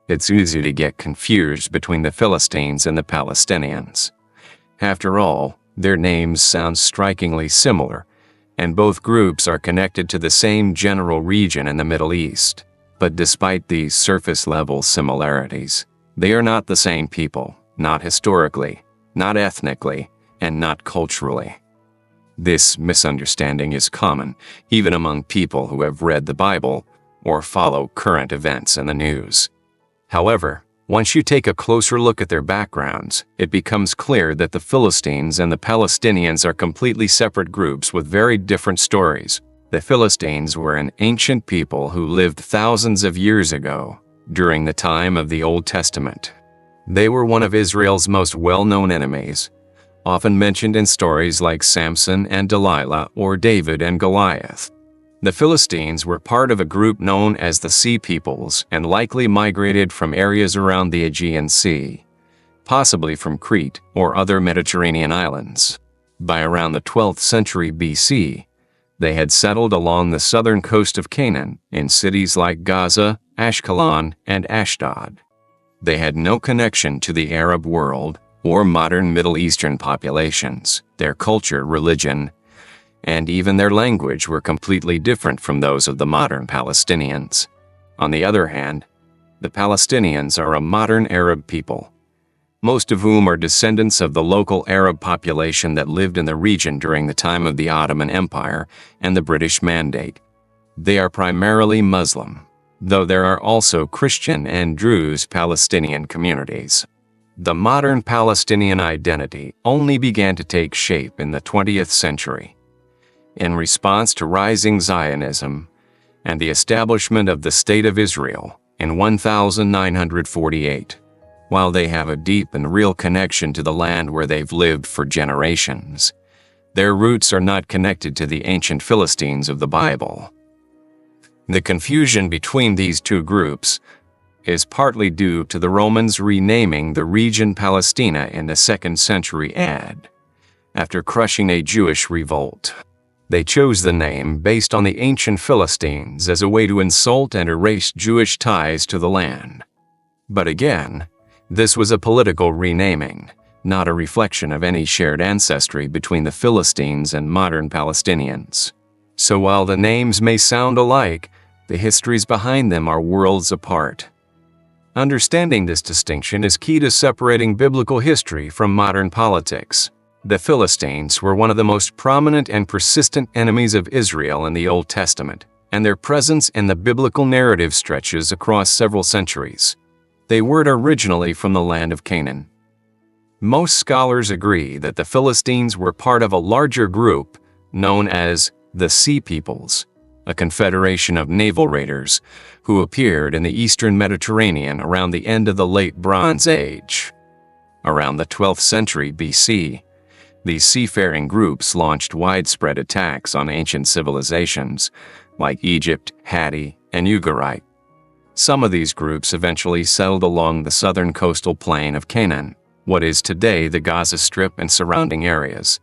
It's easy to get confused between the Philistines and the Palestinians. After all, their names sound strikingly similar, and both groups are connected to the same general region in the Middle East. But despite these surface-level similarities, they are not the same people, not historically, not ethnically, and not culturally. This misunderstanding is common even among people who have read the Bible or follow current events in the news. However, once you take a closer look at their backgrounds, it becomes clear that the Philistines and the Palestinians are completely separate groups with very different stories. The Philistines were an ancient people who lived thousands of years ago, during the time of the Old Testament. They were one of Israel's most well-known enemies, often mentioned in stories like Samson and Delilah or David and Goliath. The Philistines were part of a group known as the Sea Peoples and likely migrated from areas around the Aegean Sea, possibly from Crete or other Mediterranean islands. By around the 12th century BC, they had settled along the southern coast of Canaan in cities like Gaza, Ashkelon, and Ashdod. They had no connection to the Arab world or modern Middle Eastern populations. Their culture, religion, and even their language were completely different from those of the modern Palestinians. On the other hand, the Palestinians are a modern Arab people, most of whom are descendants of the local Arab population that lived in the region during the time of the Ottoman Empire and the British Mandate. They are primarily Muslim, though there are also Christian and Druze Palestinian communities. The modern Palestinian identity only began to take shape in the 20th century, in response to rising Zionism and the establishment of the State of Israel in 1948. While they have a deep and real connection to the land where they've lived for generations, their roots are not connected to the ancient Philistines of the Bible. The confusion between these two groups is partly due to the Romans renaming the region Palestina in the 2nd century AD, after crushing a Jewish revolt. They chose the name based on the ancient Philistines as a way to insult and erase Jewish ties to the land. But again, this was a political renaming, not a reflection of any shared ancestry between the Philistines and modern Palestinians. So while the names may sound alike, the histories behind them are worlds apart. Understanding this distinction is key to separating biblical history from modern politics. The Philistines were one of the most prominent and persistent enemies of Israel in the Old Testament, and their presence in the biblical narrative stretches across several centuries. They were originally from the land of Canaan. Most scholars agree that the Philistines were part of a larger group known as the Sea Peoples, a confederation of naval raiders who appeared in the eastern Mediterranean around the end of the Late Bronze Age. Around the 12th century BC, these seafaring groups launched widespread attacks on ancient civilizations like Egypt, Hatti, and Ugarit. Some of these groups eventually settled along the southern coastal plain of Canaan, what is today the Gaza Strip and surrounding areas.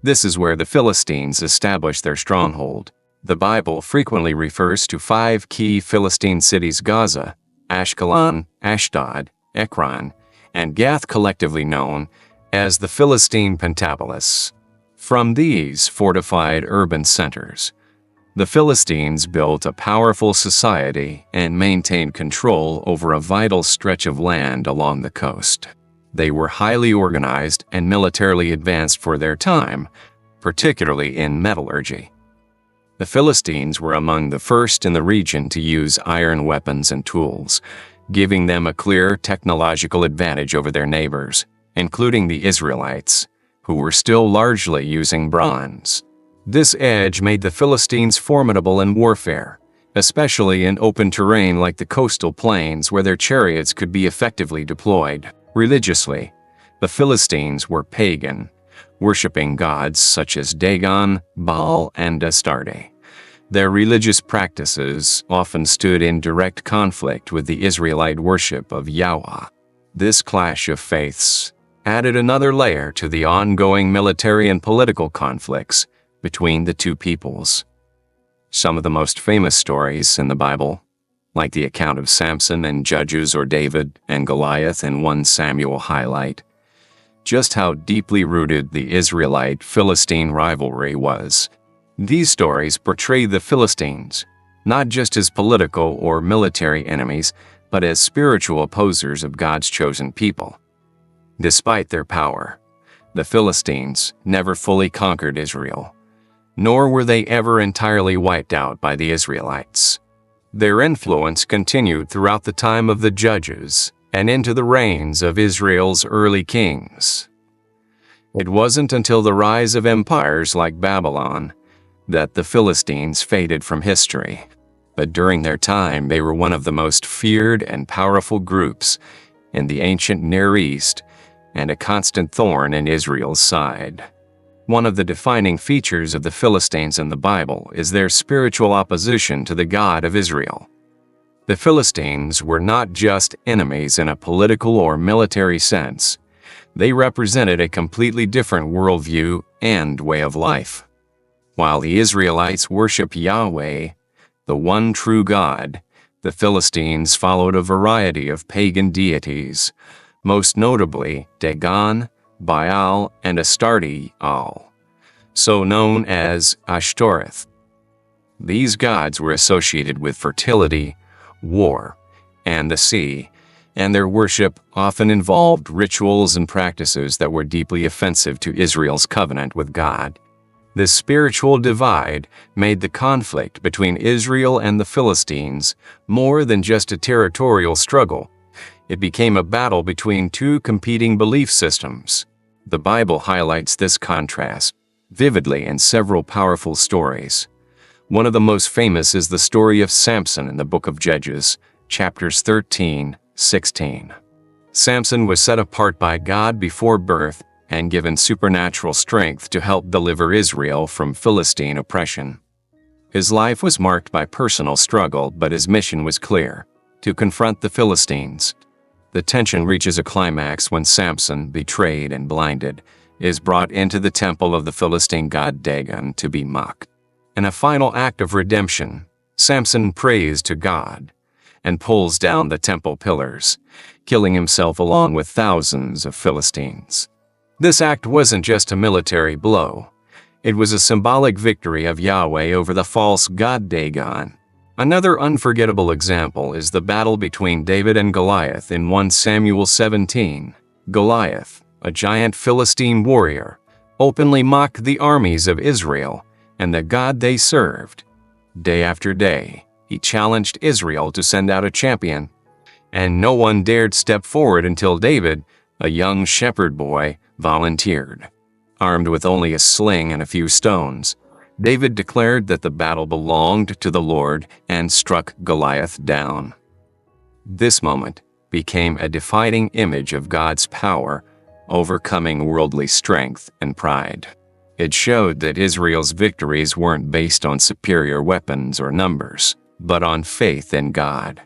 This is where the Philistines established their stronghold. The Bible frequently refers to 5 key Philistine cities: Gaza, Ashkelon, Ashdod, Ekron, and Gath, collectively known as the Philistine Pentapolis. From these fortified urban centers, the Philistines built a powerful society and maintained control over a vital stretch of land along the coast. They were highly organized and militarily advanced for their time, particularly in metallurgy. The Philistines were among the first in the region to use iron weapons and tools, giving them a clear technological advantage over their neighbors, including the Israelites, who were still largely using bronze. This edge made the Philistines formidable in warfare, especially in open terrain like the coastal plains where their chariots could be effectively deployed. Religiously, the Philistines were pagan, worshipping gods such as Dagon, Baal, and Astarte. Their religious practices often stood in direct conflict with the Israelite worship of Yahweh. This clash of faiths added another layer to the ongoing military and political conflicts between the two peoples. Some of the most famous stories in the Bible like the account of Samson and Judges or David and Goliath in 1 Samuel highlight just how deeply rooted the Israelite-Philistine rivalry was. These stories portray the Philistines not just as political or military enemies, but as spiritual opposers of God's chosen people. Despite their power, the Philistines never fully conquered Israel, nor were they ever entirely wiped out by the Israelites. Their influence continued throughout the time of the Judges and into the reigns of Israel's early kings. It wasn't until the rise of empires like Babylon that the Philistines faded from history, but during their time they were one of the most feared and powerful groups in the ancient Near East and a constant thorn in Israel's side. One of the defining features of the Philistines in the Bible is their spiritual opposition to the God of Israel. The Philistines were not just enemies in a political or military sense. They represented a completely different worldview and way of life. While the Israelites worshiped Yahweh, the one true God, the Philistines followed a variety of pagan deities, most notably Dagon, Baal, and Astarte-al, so known as Ashtoreth. These gods were associated with fertility, war, and the sea, and their worship often involved rituals and practices that were deeply offensive to Israel's covenant with God. This spiritual divide made the conflict between Israel and the Philistines more than just a territorial struggle. It became a battle between two competing belief systems. The Bible highlights this contrast vividly in several powerful stories. One of the most famous is the story of Samson in the book of Judges, chapters 13-16. Samson was set apart by God before birth and given supernatural strength to help deliver Israel from Philistine oppression. His life was marked by personal struggle, but his mission was clear: to confront the Philistines. The tension reaches a climax when Samson, betrayed and blinded, is brought into the temple of the Philistine god Dagon to be mocked. In a final act of redemption, Samson prays to God and pulls down the temple pillars, killing himself along with thousands of Philistines. This act wasn't just a military blow. It was a symbolic victory of Yahweh over the false god Dagon. Another unforgettable example is the battle between David and Goliath in 1 Samuel 17. Goliath, a giant Philistine warrior, openly mocked the armies of Israel and the God they served. Day after day, he challenged Israel to send out a champion, and no one dared step forward until David, a young shepherd boy, volunteered. Armed with only a sling and a few stones, David declared that the battle belonged to the Lord and struck Goliath down. This moment became a defining image of God's power, overcoming worldly strength and pride. It showed that Israel's victories weren't based on superior weapons or numbers, but on faith in God.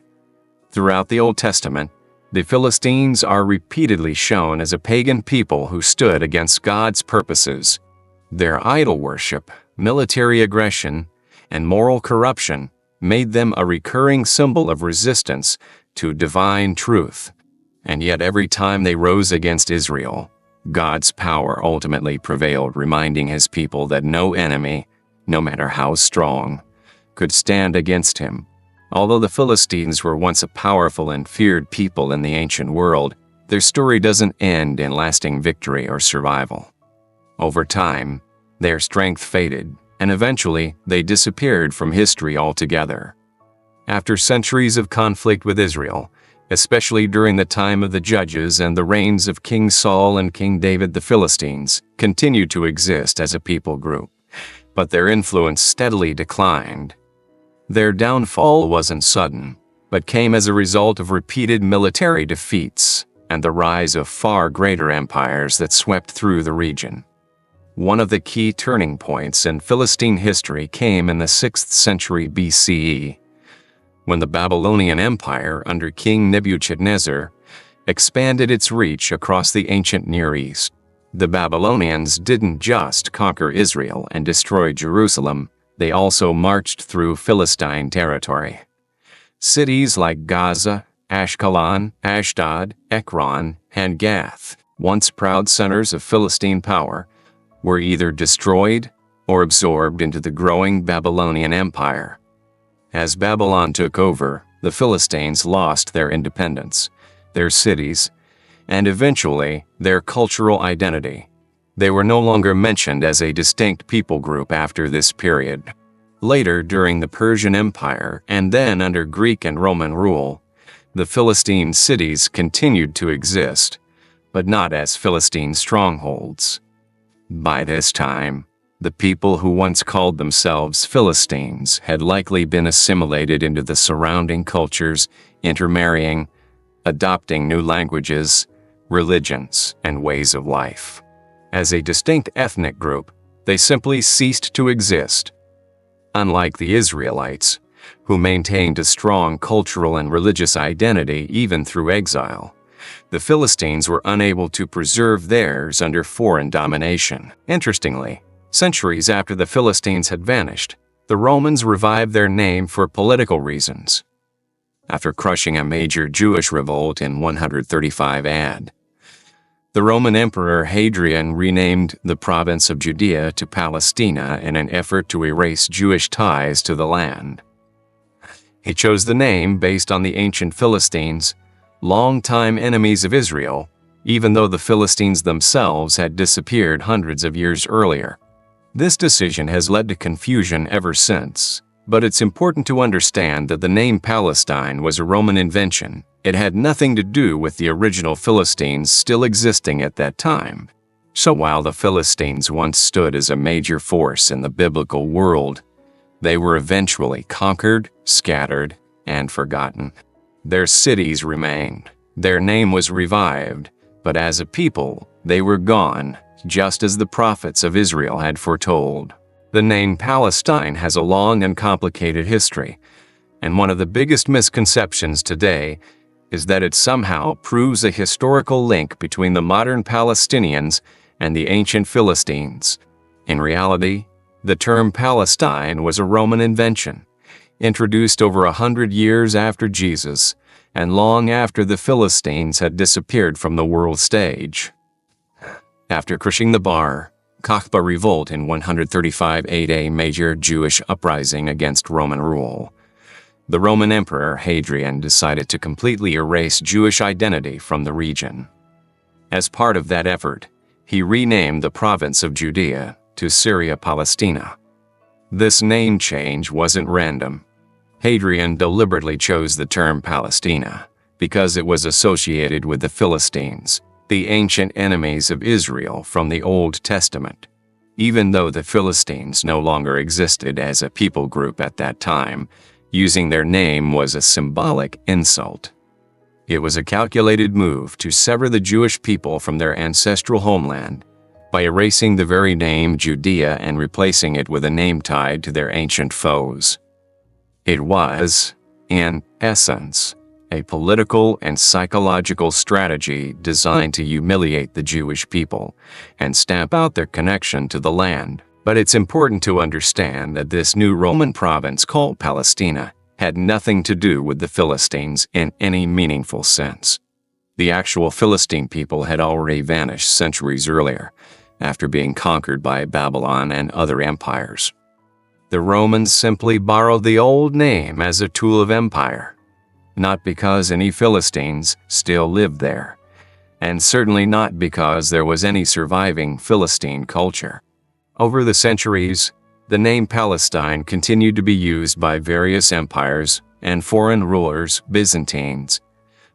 Throughout the Old Testament, the Philistines are repeatedly shown as a pagan people who stood against God's purposes. Their idol worship, military aggression, and moral corruption made them a recurring symbol of resistance to divine truth. And yet every time they rose against Israel, God's power ultimately prevailed, reminding his people that no enemy, no matter how strong, could stand against him. Although the Philistines were once a powerful and feared people in the ancient world, their story doesn't end in lasting victory or survival. Over time, their strength faded, and eventually they disappeared from history altogether. After centuries of conflict with Israel, especially during the time of the Judges and the reigns of King Saul and King David, the Philistines continued to exist as a people group, but their influence steadily declined. Their downfall wasn't sudden, but came as a result of repeated military defeats and the rise of far greater empires that swept through the region. One of the key turning points in Philistine history came in the 6th century BCE, when the Babylonian Empire under King Nebuchadnezzar expanded its reach across the ancient Near East. The Babylonians didn't just conquer Israel and destroy Jerusalem, they also marched through Philistine territory. Cities like Gaza, Ashkelon, Ashdod, Ekron, and Gath, once proud centers of Philistine power, were either destroyed or absorbed into the growing Babylonian Empire. As Babylon took over, the Philistines lost their independence, their cities, and eventually their cultural identity. They were no longer mentioned as a distinct people group after this period. Later, during the Persian Empire and then under Greek and Roman rule, the Philistine cities continued to exist, but not as Philistine strongholds. By this time, the people who once called themselves Philistines had likely been assimilated into the surrounding cultures, intermarrying, adopting new languages, religions, and ways of life. As a distinct ethnic group, they simply ceased to exist. Unlike the Israelites, who maintained a strong cultural and religious identity even through exile, the Philistines were unable to preserve theirs under foreign domination. Interestingly, centuries after the Philistines had vanished, the Romans revived their name for political reasons. After crushing a major Jewish revolt in 135 AD, the Roman Emperor Hadrian renamed the province of Judea to Palestina in an effort to erase Jewish ties to the land. He chose the name based on the ancient Philistines, longtime enemies of Israel, even though the Philistines themselves had disappeared hundreds of years earlier. This decision has led to confusion ever since, but it's important to understand that the name Palestine was a Roman invention. It had nothing to do with the original Philistines still existing at that time. So while the Philistines once stood as a major force in the biblical world, they were eventually conquered, scattered, and forgotten. Their cities remained. Their name was revived, but as a people, they were gone, just as the prophets of Israel had foretold. The name Palestine has a long and complicated history, and one of the biggest misconceptions today is that it somehow proves a historical link between the modern Palestinians and the ancient Philistines. In reality, the term Palestine was a Roman invention, introduced over 100 years after Jesus, and long after the Philistines had disappeared from the world stage. After crushing the Bar Kokhba revolt in 135 AD, a major Jewish uprising against Roman rule, the Roman Emperor Hadrian decided to completely erase Jewish identity from the region. As part of that effort, he renamed the province of Judea to Syria Palestina. This name change wasn't random. Hadrian deliberately chose the term Palestina because it was associated with the Philistines, the ancient enemies of Israel from the Old Testament. Even though the Philistines no longer existed as a people group at that time, using their name was a symbolic insult. It was a calculated move to sever the Jewish people from their ancestral homeland by erasing the very name Judea and replacing it with a name tied to their ancient foes. It was, in essence, a political and psychological strategy designed to humiliate the Jewish people and stamp out their connection to the land. But it's important to understand that this new Roman province called Palestina had nothing to do with the Philistines in any meaningful sense. The actual Philistine people had already vanished centuries earlier, after being conquered by Babylon and other empires. The Romans simply borrowed the old name as a tool of empire, not because any Philistines still lived there, and certainly not because there was any surviving Philistine culture. Over the centuries, the name Palestine continued to be used by various empires and foreign rulers, Byzantines,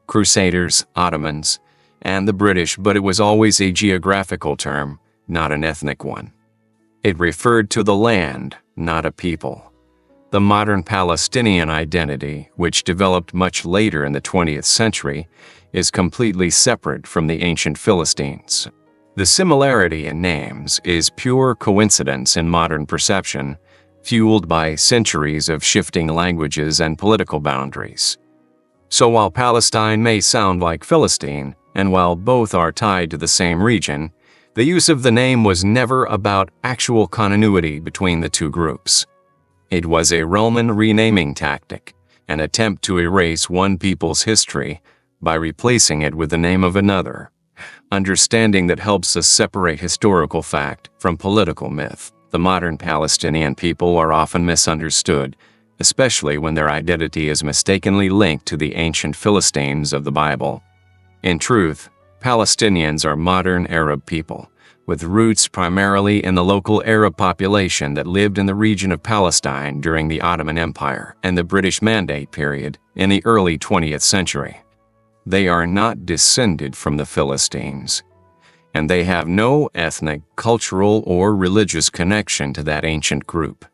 Crusaders, Ottomans, and the British, but it was always a geographical term, not an ethnic one. It referred to the land, not a people. The modern Palestinian identity, which developed much later in the 20th century, is completely separate from the ancient Philistines. The similarity in names is pure coincidence in modern perception, fueled by centuries of shifting languages and political boundaries. So while Palestine may sound like Philistine, and while both are tied to the same region, the use of the name was never about actual continuity between the two groups. It was a Roman renaming tactic, an attempt to erase one people's history by replacing it with the name of another. Understanding that helps us separate historical fact from political myth. The modern Palestinian people are often misunderstood, especially when their identity is mistakenly linked to the ancient Philistines of the Bible. In truth, Palestinians are modern Arab people, with roots primarily in the local Arab population that lived in the region of Palestine during the Ottoman Empire and the British Mandate period in the early 20th century. They are not descended from the Philistines, and they have no ethnic, cultural, or religious connection to that ancient group.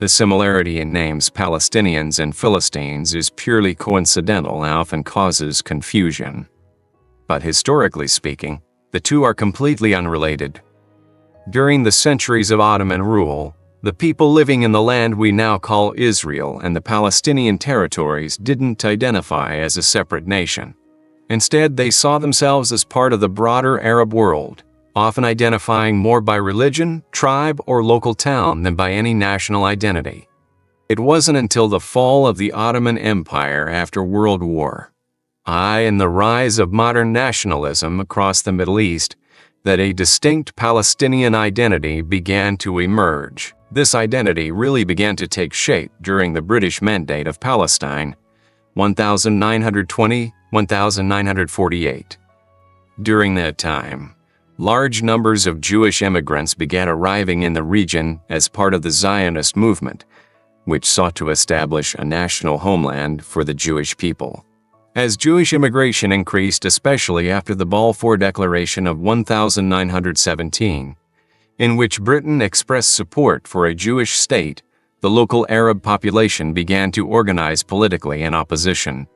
The similarity in names Palestinians and Philistines is purely coincidental and often causes confusion. But historically speaking, the two are completely unrelated. During the centuries of Ottoman rule, the people living in the land we now call Israel and the Palestinian territories didn't identify as a separate nation. Instead, they saw themselves as part of the broader Arab world, often identifying more by religion, tribe, or local town than by any national identity. It wasn't until the fall of the Ottoman Empire after World War I and the rise of modern nationalism across the Middle East that a distinct Palestinian identity began to emerge. This identity really began to take shape during the British Mandate of Palestine, 1920–1948. During that time, large numbers of Jewish immigrants began arriving in the region as part of the Zionist movement, which sought to establish a national homeland for the Jewish people. As Jewish immigration increased, especially after the Balfour Declaration of 1917, in which Britain expressed support for a Jewish state, the local Arab population began to organize politically in opposition.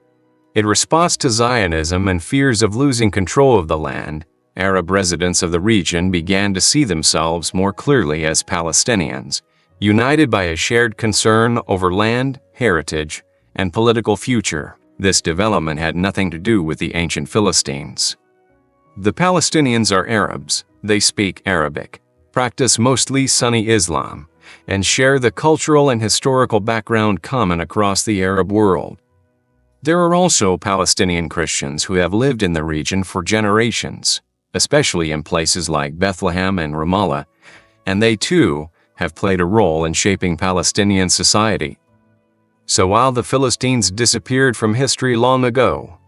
In response to Zionism and fears of losing control of the land, Arab residents of the region began to see themselves more clearly as Palestinians, united by a shared concern over land, heritage, and political future. This development had nothing to do with the ancient Philistines. The Palestinians are Arabs. They speak Arabic, practice mostly Sunni Islam, and share the cultural and historical background common across the Arab world. There are also Palestinian Christians who have lived in the region for generations, especially in places like Bethlehem and Ramallah, and they too have played a role in shaping Palestinian society. So while the Philistines disappeared from history long ago,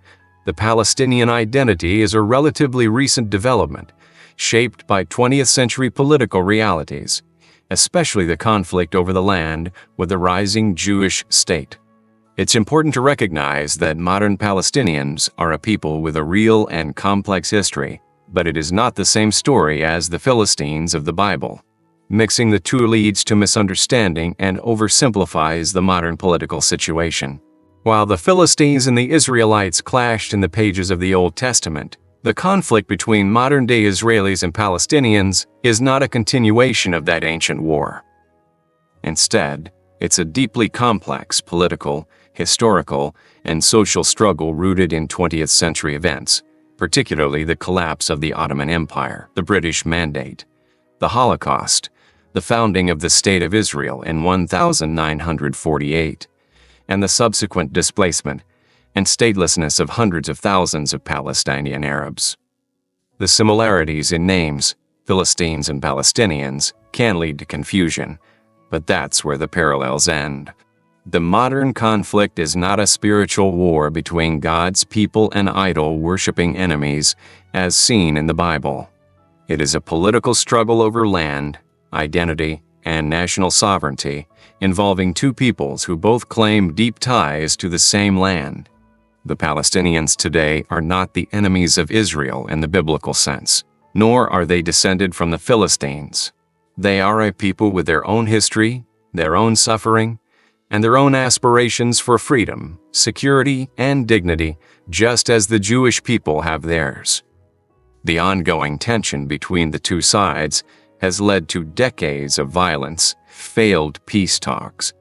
the Palestinian identity is a relatively recent development, shaped by 20th century political realities, especially the conflict over the land with the rising Jewish state. It's important to recognize that modern Palestinians are a people with a real and complex history, but it is not the same story as the Philistines of the Bible. Mixing the two leads to misunderstanding and oversimplifies the modern political situation. While the Philistines and the Israelites clashed in the pages of the Old Testament, the conflict between modern-day Israelis and Palestinians is not a continuation of that ancient war. Instead, it's a deeply complex political, historical, and social struggle rooted in 20th century events, particularly the collapse of the Ottoman Empire, the British Mandate, the Holocaust, the founding of the State of Israel in 1948, and the subsequent displacement and statelessness of hundreds of thousands of Palestinian Arabs. The similarities in names, Philistines and Palestinians, can lead to confusion, but that's where the parallels end. The modern conflict is not a spiritual war between God's people and idol-worshipping enemies, as seen in the Bible. It is a political struggle over land, identity, and national sovereignty, involving two peoples who both claim deep ties to the same land. The Palestinians today are not the enemies of Israel in the biblical sense, nor are they descended from the Philistines. They are a people with their own history, their own suffering, and their own aspirations for freedom, security, and dignity, just as the Jewish people have theirs. The ongoing tension between the two sides has led to decades of violence, failed peace talks,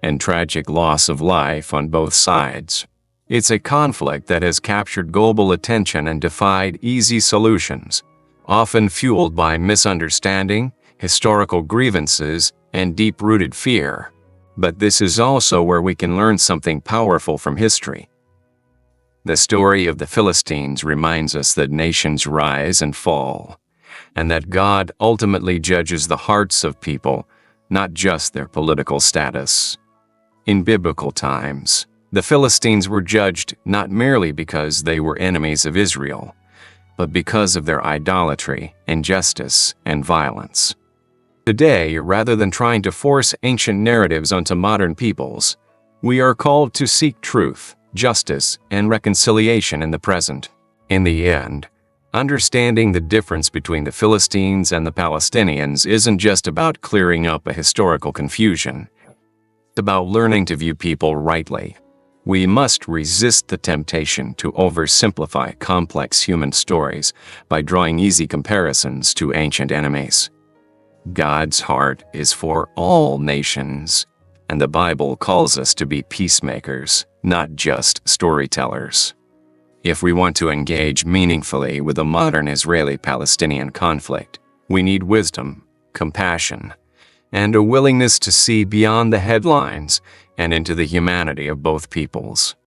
and tragic loss of life on both sides. It's a conflict that has captured global attention and defied easy solutions, often fueled by misunderstanding, historical grievances, and deep-rooted fear. But this is also where we can learn something powerful from history. The story of the Philistines reminds us that nations rise and fall, and that God ultimately judges the hearts of people, not just their political status. In biblical times, the Philistines were judged not merely because they were enemies of Israel, but because of their idolatry, injustice, and violence. Today, rather than trying to force ancient narratives onto modern peoples, we are called to seek truth, justice, and reconciliation in the present. In the end, understanding the difference between the Philistines and the Palestinians isn't just about clearing up a historical confusion. It's about learning to view people rightly. We must resist the temptation to oversimplify complex human stories by drawing easy comparisons to ancient enemies. God's heart is for all nations, and the Bible calls us to be peacemakers, not just storytellers. If we want to engage meaningfully with the modern Israeli-Palestinian conflict, we need wisdom, compassion, and a willingness to see beyond the headlines and into the humanity of both peoples.